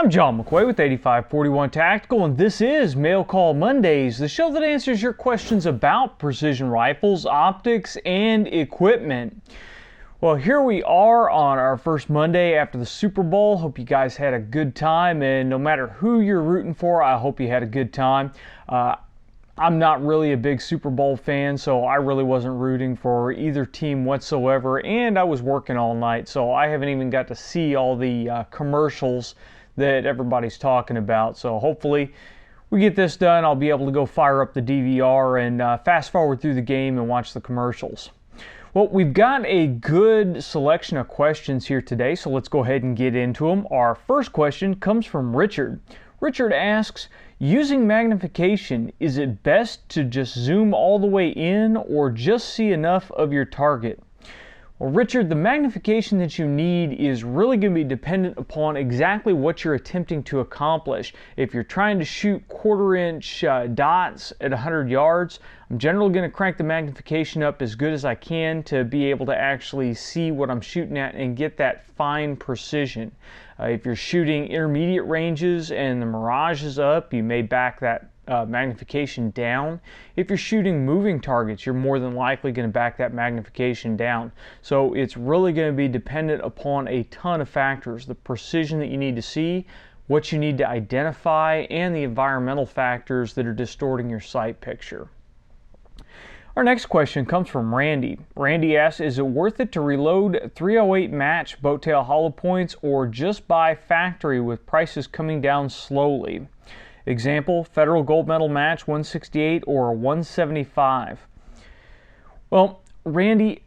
I'm John McQuay with 8541 Tactical, and this is Mail Call Mondays, the show that answers your questions about precision rifles, optics, and equipment. Well, here we are on our first Monday after the Super Bowl. Hope you guys had a good time, and no matter who you're rooting for, I hope you had a good time. I'm not really a big Super Bowl fan, so I really wasn't rooting for either team whatsoever, and I was working all night, so I haven't even got to see all the commercials that everybody's talking about. So hopefully we get this done. I'll be able to go fire up the DVR and fast forward through the game and watch the commercials. Well, we've got a good selection of questions here today, so let's go ahead and get into them. Our first question comes from Richard. Richard asks, using magnification, is it best to just zoom all the way in or just see enough of your target? Well, Richard, the magnification that you need is really going to be dependent upon exactly what you're attempting to accomplish. If you're trying to shoot quarter-inch dots at 100 yards, I'm generally going to crank the magnification up as good as I can to be able to actually see what I'm shooting at and get that fine precision. If you're shooting intermediate ranges and the mirage is up, you may back that magnification down. If you're shooting moving targets, you're more than likely going to back that magnification down. So it's really going to be dependent upon a ton of factors: the precision that you need to see, what you need to identify, and the environmental factors that are distorting your sight picture. Our next question comes from Randy. Randy asks, is it worth it to reload 308 match boat tail hollow points or just buy factory with prices coming down slowly? Example, Federal Gold Medal match 168 or 175. Well, Randy,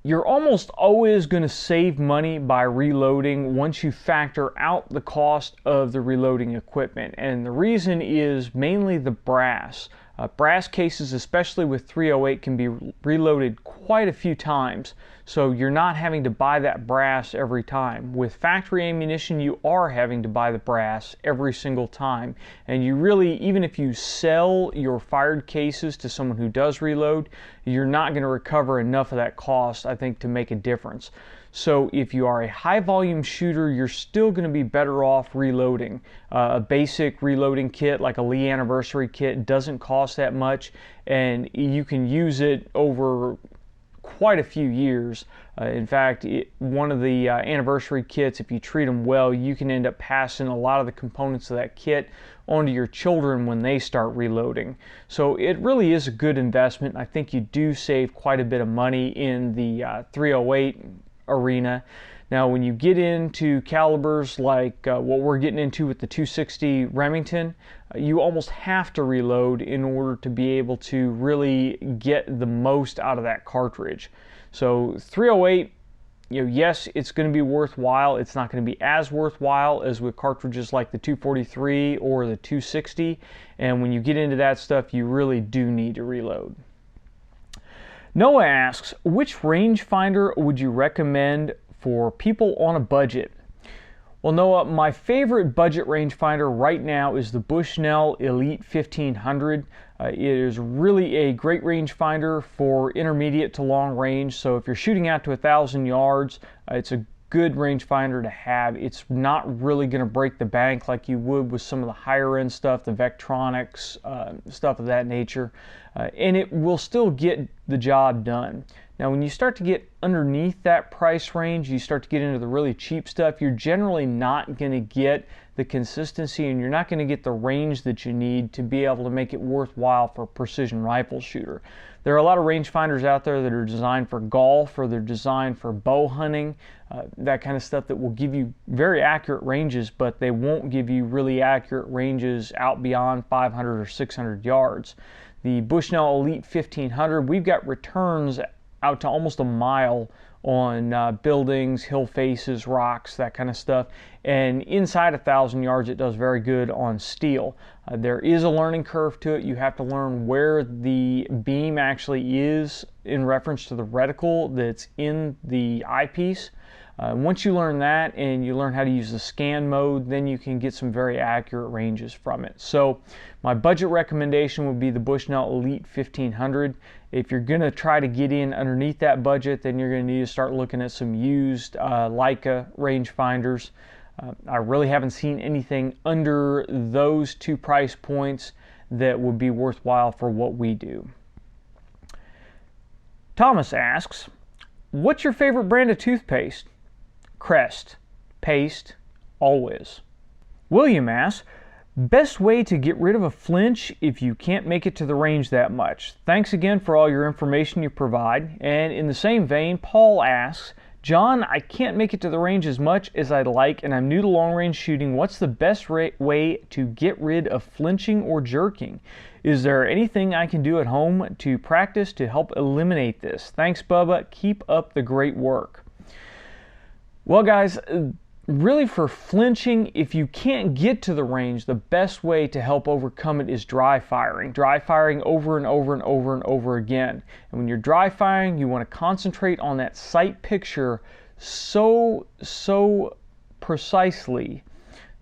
you're almost always going to save money by reloading once you factor out the cost of the reloading equipment. And the reason is mainly the brass. Brass cases, especially with 308, can be reloaded quite a few times, so you're not having to buy that brass every time. With factory ammunition, you are having to buy the brass every single time, and you really, even if you sell your fired cases to someone who does reload, you're not going to recover enough of that cost, I think, to make a difference. So if you are a high volume shooter, you're still going to be better off reloading. A basic reloading kit like a Lee Anniversary kit doesn't cost that much, and you can use it over quite a few years. In fact, one of the anniversary kits, if you treat them well, you can end up passing a lot of the components of that kit onto your children when they start reloading. So it really is a good investment. I think you do save quite a bit of money in the 308 arena. Now, when you get into calibers like what we're getting into with the 260 Remington, you almost have to reload in order to be able to really get the most out of that cartridge. So 308, yes, it's going to be worthwhile. It's not going to be as worthwhile as with cartridges like the 243 or the 260. And when you get into that stuff, you really do need to reload. Noah asks, which rangefinder would you recommend for people on a budget? Well, Noah, my favorite budget rangefinder right now is the Bushnell Elite 1500. It is really a great rangefinder for intermediate to long range. So if you're shooting out to 1,000 yards, it's a good rangefinder to have. It's not really going to break the bank like you would with some of the higher end stuff, the Vectronics, stuff of that nature, and it will still get the job done. Now, when you start to get underneath that price range, you start to get into the really cheap stuff, you're generally not going to get the consistency and you're not going to get the range that you need to be able to make it worthwhile for a precision rifle shooter. There are a lot of rangefinders out there that are designed for golf or they're designed for bow hunting, that kind of stuff that will give you very accurate ranges, but they won't give you really accurate ranges out beyond 500 or 600 yards. The Bushnell Elite 1500, we've got returns out to almost a mile on buildings, hill faces, rocks, that kind of stuff. And inside 1,000 yards, it does very good on steel. There is a learning curve to it. You have to learn where the beam actually is in reference to the reticle that's in the eyepiece. Once you learn that and you learn how to use the scan mode, then you can get some very accurate ranges from it. So my budget recommendation would be the Bushnell Elite 1500. If you're going to try to get in underneath that budget, then you're going to need to start looking at some used Leica rangefinders. I really haven't seen anything under those two price points that would be worthwhile for what we do. Thomas asks, what's your favorite brand of toothpaste? Crest. Paste. Always. William asks, best way to get rid of a flinch if you can't make it to the range that much. Thanks again for all your information you provide. And in the same vein, Paul asks, John, I can't make it to the range as much as I'd like, and I'm new to long range shooting. What's the best way to get rid of flinching or jerking? Is there anything I can do at home to practice to help eliminate this? Thanks, Bubba. Keep up the great work. Well, guys, really for flinching, if you can't get to the range, the best way to help overcome it is dry firing. Dry firing over and over and over and over again. And when you're dry firing, you want to concentrate on that sight picture so precisely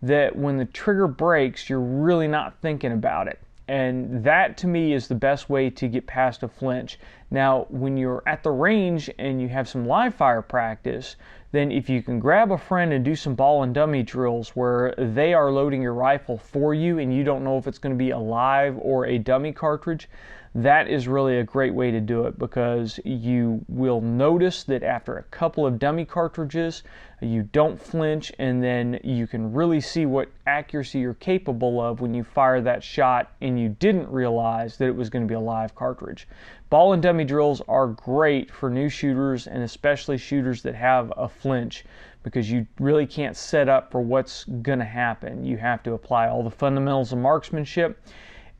that when the trigger breaks, you're really not thinking about it. And that to me is the best way to get past a flinch. Now, when you're at the range and you have some live fire practice, then if you can grab a friend and do some ball and dummy drills where they are loading your rifle for you and you don't know if it's going to be a live or a dummy cartridge, that is really a great way to do it, because you will notice that after a couple of dummy cartridges, you don't flinch, and then you can really see what accuracy you're capable of when you fire that shot and you didn't realize that it was going to be a live cartridge. Ball and dummy drills are great for new shooters, and especially shooters that have a flinch, because you really can't set up for what's going to happen. You have to apply all the fundamentals of marksmanship.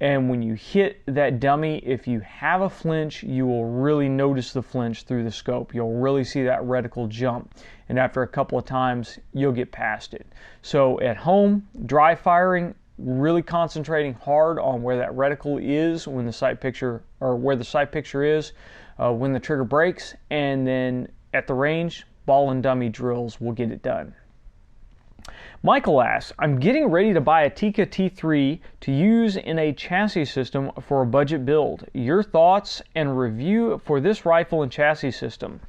And when you hit that dummy, if you have a flinch, you will really notice the flinch through the scope. You'll really see that reticle jump. And after a couple of times, you'll get past it. So at home, dry firing, really concentrating hard on where that reticle is when the sight picture, or where the sight picture is when the trigger breaks. And then at the range, ball and dummy drills will get it done. Michael asks, I'm getting ready to buy a Tikka T3 to use in a chassis system for a budget build. Your thoughts and review for this rifle and chassis system?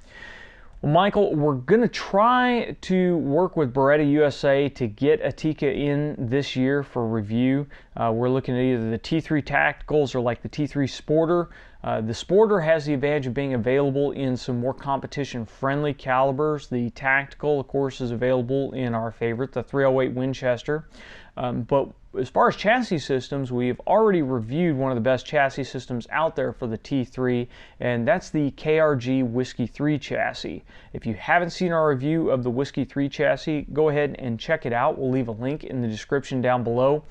Well, Michael, we're going to try to work with Beretta USA to get a Tikka in this year for review. We're looking at either the T3 Tacticals or like the T3 Sporter. The Sporter has the advantage of being available in some more competition-friendly calibers. The Tactical, of course, is available in our favorite, the 308 Winchester. But as far as chassis systems, we've already reviewed one of the best chassis systems out there for the T3, and that's the KRG Whiskey 3 chassis. If you haven't seen our review of the Whiskey 3 chassis, go ahead and check it out. We'll leave a link in the description down below.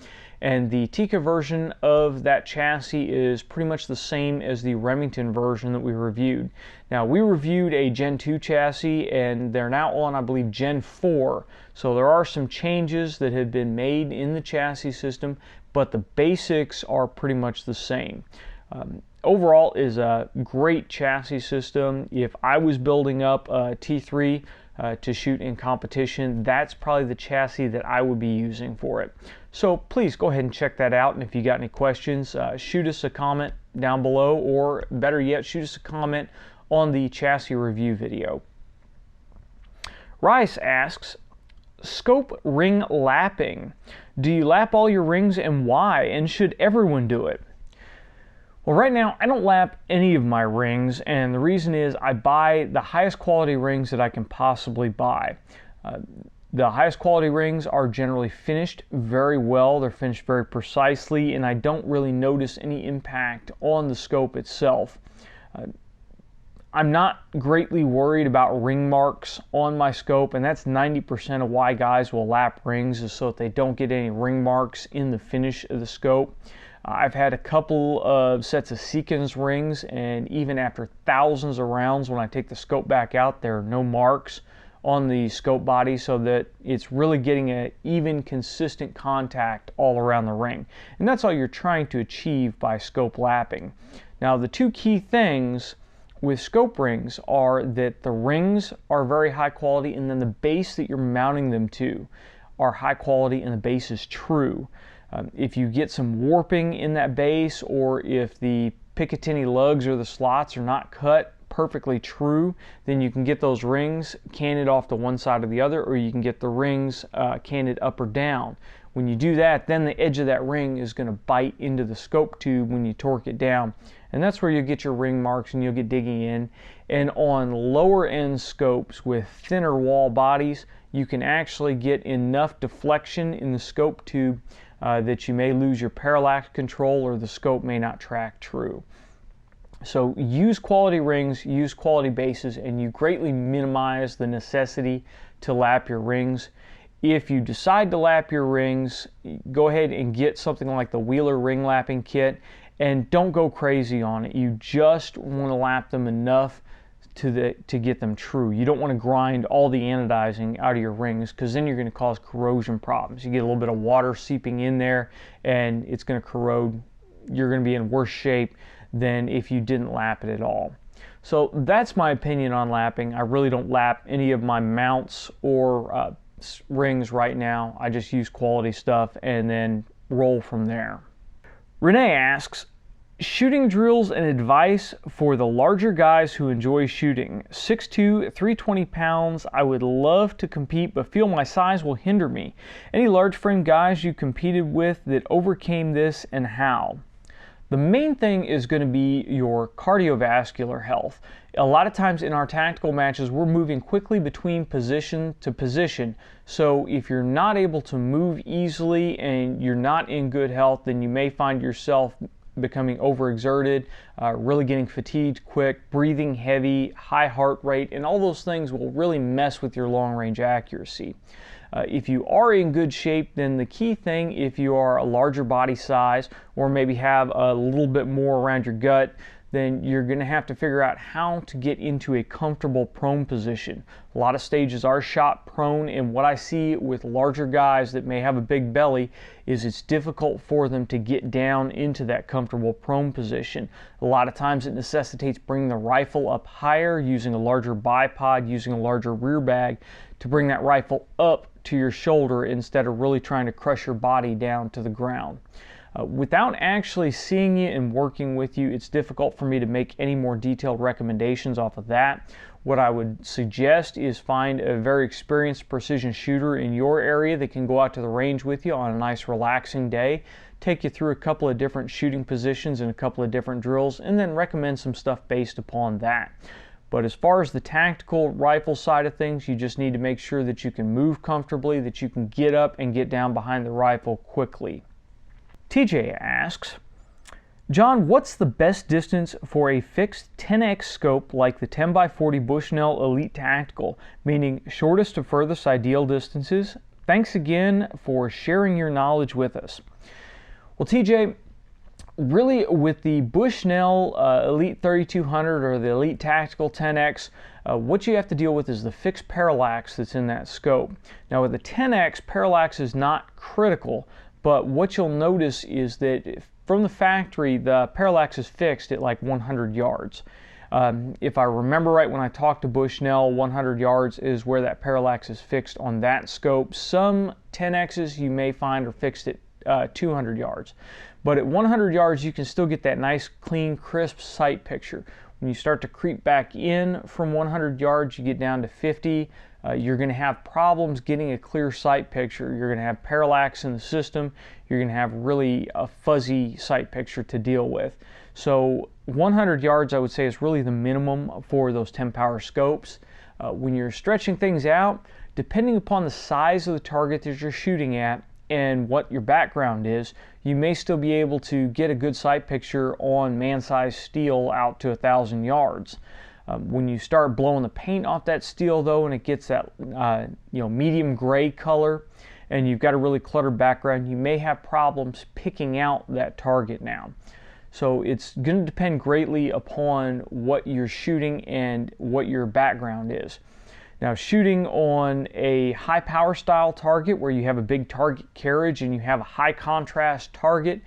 And the Tikka version of that chassis is pretty much the same as the Remington version that we reviewed. Now, we reviewed a Gen 2 chassis, and they're now on, I believe, Gen 4. So there are some changes that have been made in the chassis system, but the basics are pretty much the same. Overall is a great chassis system. If I was building up a T3 to shoot in competition, that's probably the chassis that I would be using for it. So please go ahead and check that out, and if you got any questions, shoot us a comment down below, or better yet, shoot us a comment on the chassis review video. Rice asks, scope ring lapping. Do you lap all your rings, and why? And should everyone do it? Well, right now, I don't lap any of my rings, and the reason is I buy the highest quality rings that I can possibly buy. The highest quality rings are generally finished very well. They're finished very precisely, and I don't really notice any impact on the scope itself. I'm not greatly worried about ring marks on my scope, and that's 90% of why guys will lap rings, is so that they don't get any ring marks in the finish of the scope. I've had a couple of sets of Seekins rings, and even after thousands of rounds, when I take the scope back out, there are no marks on the scope body, so that it's really getting an even, consistent contact all around the ring. And that's all you're trying to achieve by scope lapping. Now, the two key things with scope rings are that the rings are very high quality, and then the base that you're mounting them to are high quality, and the base is true. If you get some warping in that base, or if the Picatinny lugs or the slots are not cut perfectly true, then you can get those rings canted off to one side or the other, or you can get the rings canted up or down. When you do that, then the edge of that ring is going to bite into the scope tube when you torque it down. And that's where you'll get your ring marks and you'll get digging in. And on lower end scopes with thinner wall bodies, you can actually get enough deflection in the scope tube that you may lose your parallax control or the scope may not track true. So use quality rings, use quality bases, and you greatly minimize the necessity to lap your rings. If you decide to lap your rings, go ahead and get something like the Wheeler ring lapping kit, and don't go crazy on it. You just want to lap them enough to get them true. You don't want to grind all the anodizing out of your rings, because then you're going to cause corrosion problems. You get a little bit of water seeping in there and it's going to corrode. You're going to be in worse shape than if you didn't lap it at all. So that's my opinion on lapping. I really don't lap any of my mounts or rings right now. I just use quality stuff and then roll from there. Renee asks, shooting drills and advice for the larger guys who enjoy shooting. 6'2", 320 pounds. I would love to compete, but feel my size will hinder me. Any large frame guys you competed with that overcame this, and how? The main thing is going to be your cardiovascular health. A lot of times in our tactical matches, we're moving quickly between position to position. So if you're not able to move easily and you're not in good health, then you may find yourself becoming overexerted, really getting fatigued quick, breathing heavy, high heart rate, and all those things will really mess with your long range accuracy. If you are in good shape, then the key thing, if you are a larger body size or maybe have a little bit more around your gut, then you're going to have to figure out how to get into a comfortable prone position. A lot of stages are shot prone, and what I see with larger guys that may have a big belly is it's difficult for them to get down into that comfortable prone position. A lot of times it necessitates bringing the rifle up higher, using a larger bipod, using a larger rear bag to bring that rifle up to your shoulder instead of really trying to crush your body down to the ground. Without actually seeing you and working with you, it's difficult for me to make any more detailed recommendations off of that. What I would suggest is find a very experienced precision shooter in your area that can go out to the range with you on a nice relaxing day, take you through a couple of different shooting positions and a couple of different drills, and then recommend some stuff based upon that. But as far as the tactical rifle side of things, you just need to make sure that you can move comfortably, that you can get up and get down behind the rifle quickly. TJ asks, John, what's the best distance for a fixed 10x scope like the 10x40 Bushnell Elite Tactical, meaning shortest to furthest ideal distances? Thanks again for sharing your knowledge with us. Well, TJ, really with the Bushnell Elite 3200 or the Elite Tactical 10X, what you have to deal with is the fixed parallax that's in that scope. Now with the 10X, parallax is not critical, but what you'll notice is that from the factory, the parallax is fixed at like 100 yards. If I remember right, when I talked to Bushnell, 100 yards is where that parallax is fixed on that scope. Some 10Xs you may find are fixed at 200 yards. But at 100 yards, you can still get that nice, clean, crisp sight picture. When you start to creep back in from 100 yards, you get down to 50. You're going to have problems getting a clear sight picture. You're going to have parallax in the system. You're going to have really a fuzzy sight picture to deal with. So 100 yards, I would say, is really the minimum for those 10 power scopes. When you're stretching things out, depending upon the size of the target that you're shooting at and what your background is, you may still be able to get a good sight picture on man-sized steel out to 1,000 yards. When you start blowing the paint off that steel though, and it gets that medium gray color, and you've got a really cluttered background, you may have problems picking out that target now. So it's going to depend greatly upon what you're shooting and what your background is. Now, shooting on a high power style target where you have a big target carriage and you have a high contrast target,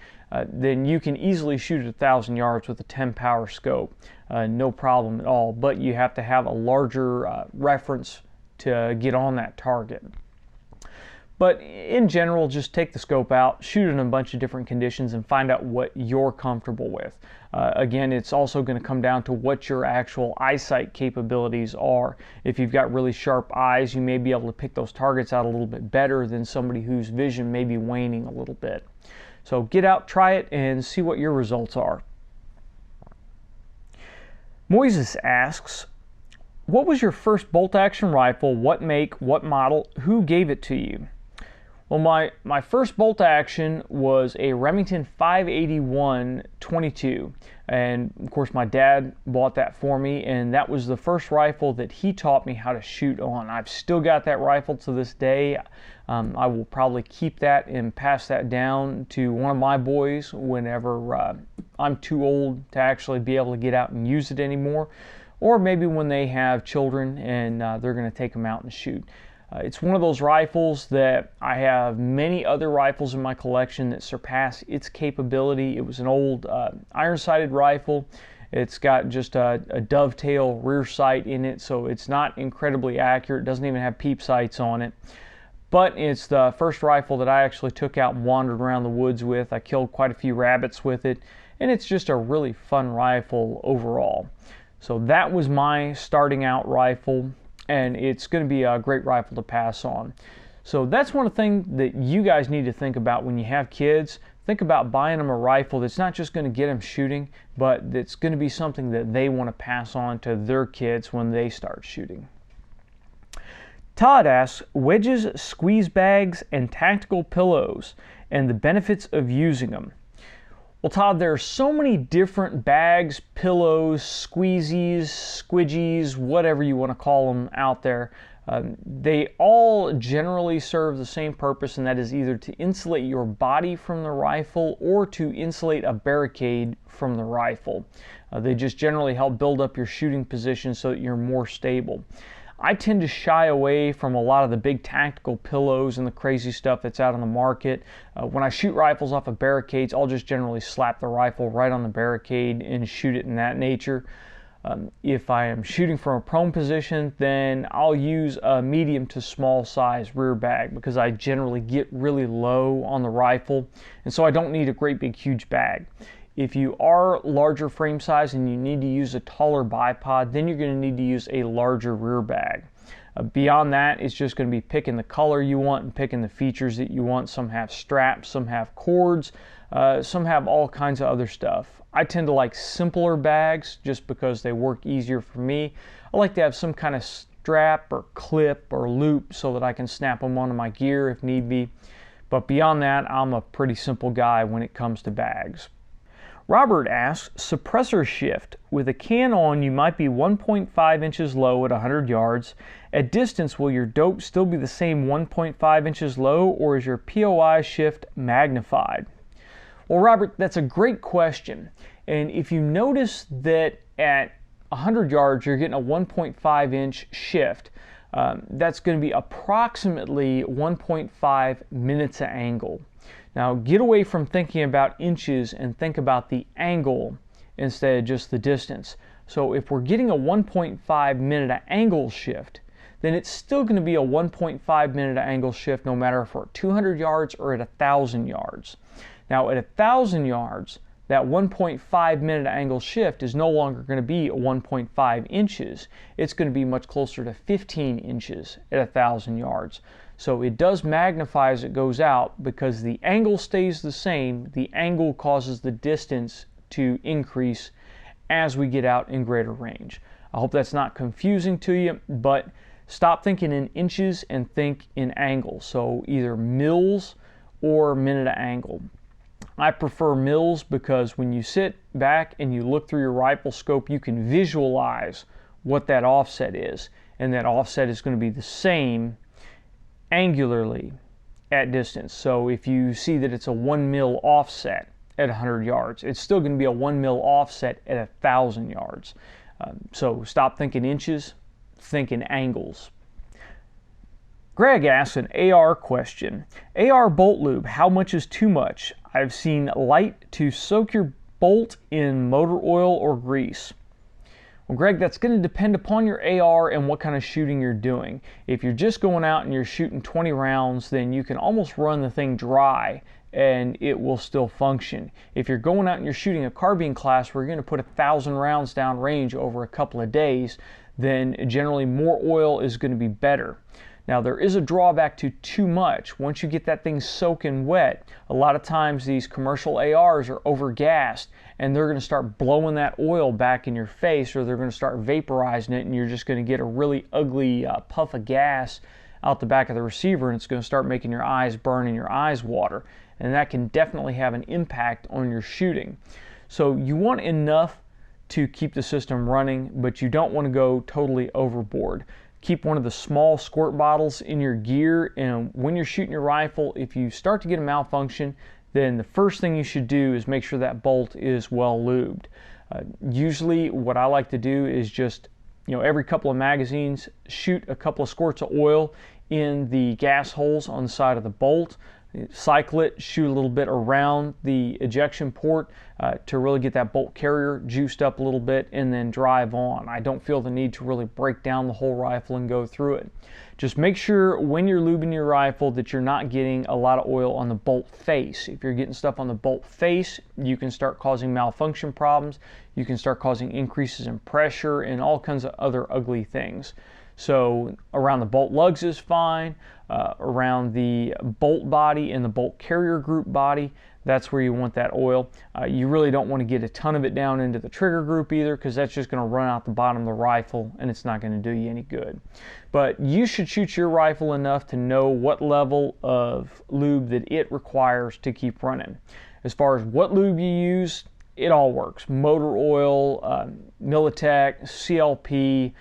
then you can easily shoot at 1,000 yards with a 10 power scope. No problem at all, but you have to have a larger reference to get on that target. But in general, just take the scope out, shoot in a bunch of different conditions, and find out what you're comfortable with. Again, it's also going to come down to what your actual eyesight capabilities are. If you've got really sharp eyes, you may be able to pick those targets out a little bit better than somebody whose vision may be waning a little bit. So get out, try it, and see what your results are. Moises asks, what was your first bolt-action rifle? What make, what model, who gave it to you? Well, my first bolt-action was a Remington 581 22, and of course my dad bought that for me, and that was the first rifle that he taught me how to shoot on. I've still got that rifle to this day. I will probably keep that and pass that down to one of my boys whenever I'm too old to actually be able to get out and use it anymore, or maybe when they have children and they're going to take them out and shoot. It's one of those rifles that I have many other rifles in my collection that surpass its capability. It was an old iron-sighted rifle. It's got just a dovetail rear sight in it, so it's not incredibly accurate. It doesn't even have peep sights on it. But it's the first rifle that I actually took out and wandered around the woods with. I killed quite a few rabbits with it, and it's just a really fun rifle overall. So that was my starting out rifle, and it's going to be a great rifle to pass on. So that's one of the things that you guys need to think about when you have kids. Think about buying them a rifle that's not just going to get them shooting, but that's going to be something that they want to pass on to their kids when they start shooting. Todd asks, wedges, squeeze bags, and tactical pillows, and the benefits of using them. Well, Todd, there are so many different bags, pillows, squeezies, squidgies, whatever you want to call them out there. They all generally serve the same purpose, and that is either to insulate your body from the rifle or to insulate a barricade from the rifle. They just generally help build up your shooting position so that you're more stable. I tend to shy away from a lot of the big tactical pillows and the crazy stuff that's out on the market. When I shoot rifles off of barricades, I'll just generally slap the rifle right on the barricade and shoot it in that nature. If I am shooting from a prone position, then I'll use a medium to small size rear bag because I generally get really low on the rifle, and so I don't need a great big huge bag. If you are larger frame size and you need to use a taller bipod, then you're going to need to use a larger rear bag. Beyond that, it's just going to be picking the color you want and picking the features that you want. Some have straps, some have cords, some have all kinds of other stuff. I tend to like simpler bags just because they work easier for me. I like to have some kind of strap or clip or loop so that I can snap them onto my gear if need be. But beyond that, I'm a pretty simple guy when it comes to bags. Robert asks, suppressor shift. With a can on, you might be 1.5 inches low at 100 yards. At distance, will your dope still be the same 1.5 inches low, or is your POI shift magnified? Well, Robert, that's a great question. And if you notice that at 100 yards, you're getting a 1.5 inch shift, that's going to be approximately 1.5 minutes of angle. Now get away from thinking about inches and think about the angle instead of just the distance. So if we're getting a 1.5 minute angle shift, then it's still going to be a 1.5 minute angle shift no matter if we're at 200 yards or at 1,000 yards. Now at 1,000 yards, that 1.5 minute angle shift is no longer going to be 1.5 inches. It's going to be much closer to 15 inches at 1,000 yards. So it does magnify as it goes out because the angle stays the same. The angle causes the distance to increase as we get out in greater range. I hope that's not confusing to you, but stop thinking in inches and think in angles. So either mils or minute of angle. I prefer mils because when you sit back and you look through your rifle scope, you can visualize what that offset is. And that offset is going to be the same angularly at distance. So if you see that it's a 1 mil offset at 100 yards, it's still going to be a 1 mil offset at 1,000 yards. So stop thinking inches, think in angles. Greg asks an AR question. AR bolt lube, how much is too much? I've seen light to soak your bolt in motor oil or grease. Well, Greg, that's going to depend upon your AR and what kind of shooting you're doing. If you're just going out and you're shooting 20 rounds, then you can almost run the thing dry and it will still function. If you're going out and you're shooting a carbine class where you're going to put 1,000 rounds down range over a couple of days, then generally more oil is going to be better. Now, there is a drawback to too much. Once you get that thing soaking wet, a lot of times these commercial ARs are overgassed and they're going to start blowing that oil back in your face, or they're going to start vaporizing it, and you're just going to get a really ugly puff of gas out the back of the receiver, and it's going to start making your eyes burn and your eyes water. And that can definitely have an impact on your shooting. So you want enough to keep the system running, but you don't want to go totally overboard. Keep one of the small squirt bottles in your gear, and when you're shooting your rifle, if you start to get a malfunction, then the first thing you should do is make sure that bolt is well lubed. Usually what I like to do is just, every couple of magazines, shoot a couple of squirts of oil in the gas holes on the side of the bolt. Cycle it, shoot a little bit around the ejection port to really get that bolt carrier juiced up a little bit, and then drive on. I don't feel the need to really break down the whole rifle and go through it. Just make sure when you're lubing your rifle that you're not getting a lot of oil on the bolt face. If you're getting stuff on the bolt face, you can start causing malfunction problems. You can start causing increases in pressure and all kinds of other ugly things. So around the bolt lugs is fine. Around the bolt body and the bolt carrier group body, that's where you want that oil. You really don't want to get a ton of it down into the trigger group either, because that's just going to run out the bottom of the rifle and it's not going to do you any good. But you should shoot your rifle enough to know what level of lube that it requires to keep running. As far as what lube you use, it all works. Motor oil, Militech, CLP.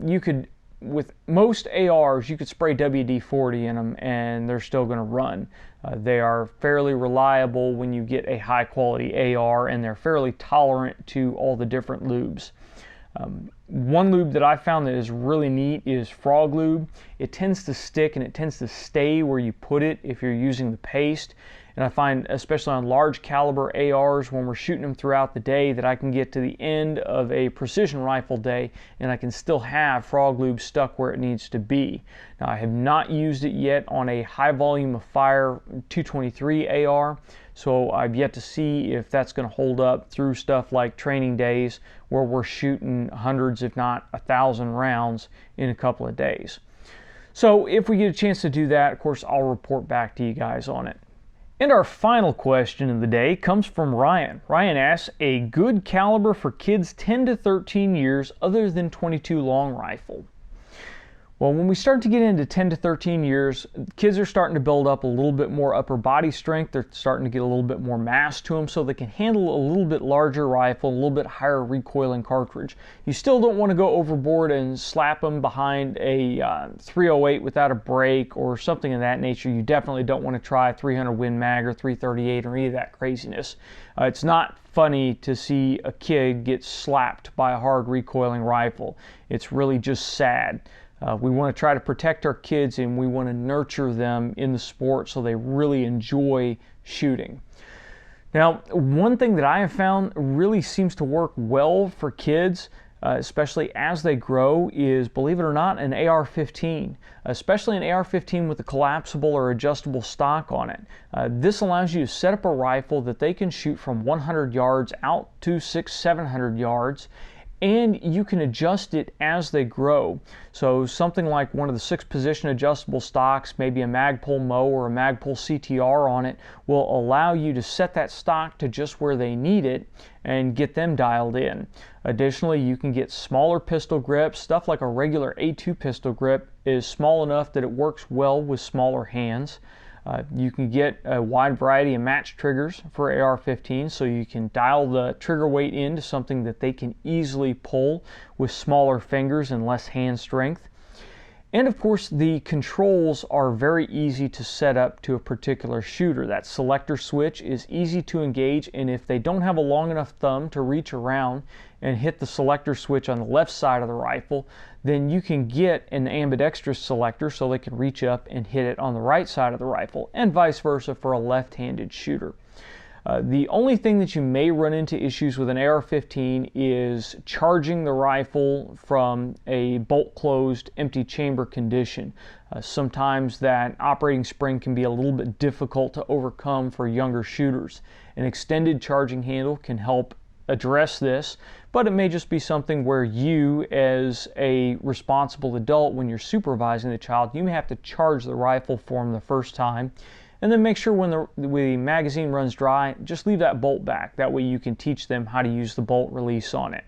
You could, with most ARs, you could spray WD-40 in them and they're still going to run. They are fairly reliable when you get a high quality AR, and they're fairly tolerant to all the different lubes. One lube that I found that is really neat is frog lube. It tends to stick and it tends to stay where you put it if you're using the paste. And I find, especially on large caliber ARs, when we're shooting them throughout the day, that I can get to the end of a precision rifle day and I can still have frog lube stuck where it needs to be. Now, I have not used it yet on a high volume of fire 223 AR, so I've yet to see if that's going to hold up through stuff like training days where we're shooting hundreds, if not 1,000 rounds in a couple of days. So if we get a chance to do that, of course, I'll report back to you guys on it. And our final question of the day comes from Ryan. Ryan asks, a good caliber for kids 10 to 13 years other than .22 long rifle. Well, when we start to get into 10 to 13 years, kids are starting to build up a little bit more upper body strength. They're starting to get a little bit more mass to them, so they can handle a little bit larger rifle, a little bit higher recoiling cartridge. You still don't want to go overboard and slap them behind a 308 without a break or something of that nature. You definitely don't want to try a 300 Win Mag or 338 or any of that craziness. It's not funny to see a kid get slapped by a hard recoiling rifle. It's really just sad. We want to try to protect our kids, and we want to nurture them in the sport so they really enjoy shooting. Now, one thing that I have found really seems to work well for kids, especially as they grow, is, believe it or not, an AR-15, especially an AR-15 with a collapsible or adjustable stock on it. This allows you to set up a rifle that they can shoot from 100 yards out to 600-700 yards, and you can adjust it as they grow. So something like one of the 6-position adjustable stocks, maybe a Magpul Mo or a Magpul CTR on it, will allow you to set that stock to just where they need it and get them dialed in. Additionally, you can get smaller pistol grips. Stuff like a regular A2 pistol grip is small enough that it works well with smaller hands. You can get a wide variety of match triggers for AR-15, so you can dial the trigger weight into something that they can easily pull with smaller fingers and less hand strength. And of course, the controls are very easy to set up to a particular shooter. That selector switch is easy to engage, and if they don't have a long enough thumb to reach around and hit the selector switch on the left side of the rifle, then you can get an ambidextrous selector so they can reach up and hit it on the right side of the rifle, and vice versa for a left-handed shooter. The only thing that you may run into issues with an AR-15 is charging the rifle from a bolt-closed empty chamber condition. Sometimes that operating spring can be a little bit difficult to overcome for younger shooters. An extended charging handle can help address this, but it may just be something where you, as a responsible adult, when you're supervising the child, you may have to charge the rifle for them the first time, and then make sure when the magazine runs dry, just leave that bolt back. That way you can teach them how to use the bolt release on it.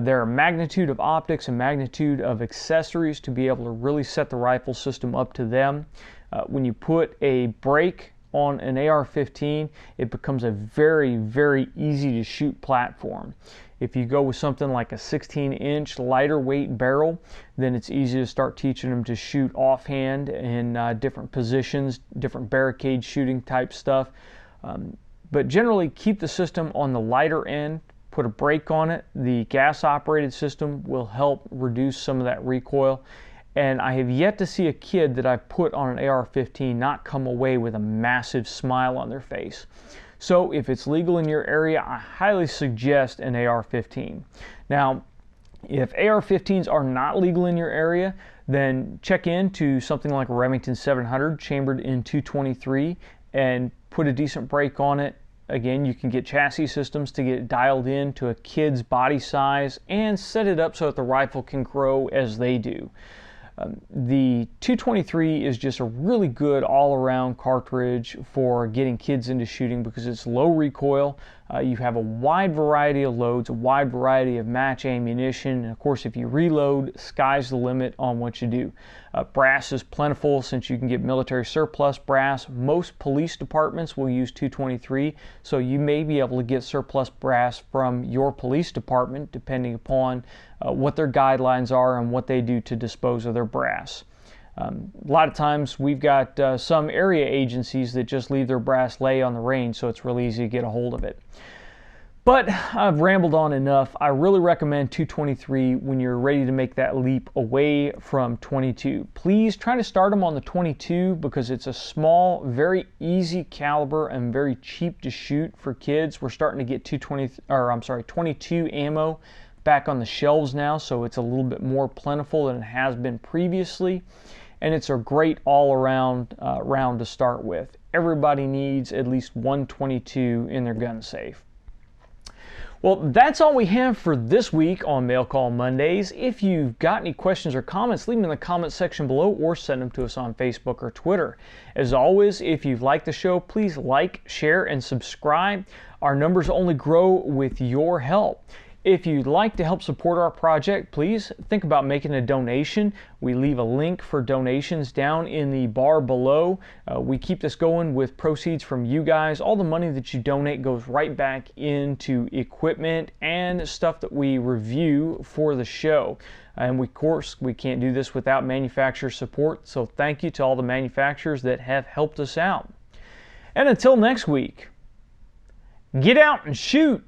There are a magnitude of optics and magnitude of accessories to be able to really set the rifle system up to them. When you put a brake on an AR-15, it becomes a very, very easy to shoot platform. If you go with something like a 16-inch lighter weight barrel, then it's easy to start teaching them to shoot offhand in different positions, different barricade shooting type stuff. But generally keep the system on the lighter end, put a brake on it. The gas operated system will help reduce some of that recoil. And I have yet to see a kid that I've put on an AR-15 not come away with a massive smile on their face. So if it's legal in your area, I highly suggest an AR-15. Now, if AR-15s are not legal in your area, then check into something like a Remington 700 chambered in 223 and put a decent brake on it. Again, you can get chassis systems to get it dialed in to a kid's body size and set it up so that the rifle can grow as they do. The 223 is just a really good all-around cartridge for getting kids into shooting because it's low recoil. You have a wide variety of loads, a wide variety of match ammunition, and of course if you reload, sky's the limit on what you do. Brass is plentiful since you can get military surplus brass. Most police departments will use 223, so you may be able to get surplus brass from your police department depending upon what their guidelines are and what they do to dispose of their brass. A lot of times we've got some area agencies that just leave their brass lay on the range, so it's really easy to get a hold of it. But I've rambled on enough. I really recommend 223 when you're ready to make that leap away from 22. Please try to start them on the 22 because it's a small, very easy caliber and very cheap to shoot for kids. We're starting to get 22 ammo back on the shelves now, so it's a little bit more plentiful than it has been previously. And it's a great all-around round to start with. Everybody needs at least 122 in their gun safe. Well, that's all we have for this week on Mail Call Mondays. If you've got any questions or comments, leave them in the comment section below or send them to us on Facebook or Twitter. As always, if you've liked the show, please like, share, and subscribe. Our numbers only grow with your help. If you'd like to help support our project, please think about making a donation. We leave a link for donations down in the bar below. We keep this going with proceeds from you guys. All the money that you donate goes right back into equipment and stuff that we review for the show. And of course, we can't do this without manufacturer support, so thank you to all the manufacturers that have helped us out. And until next week, get out and shoot!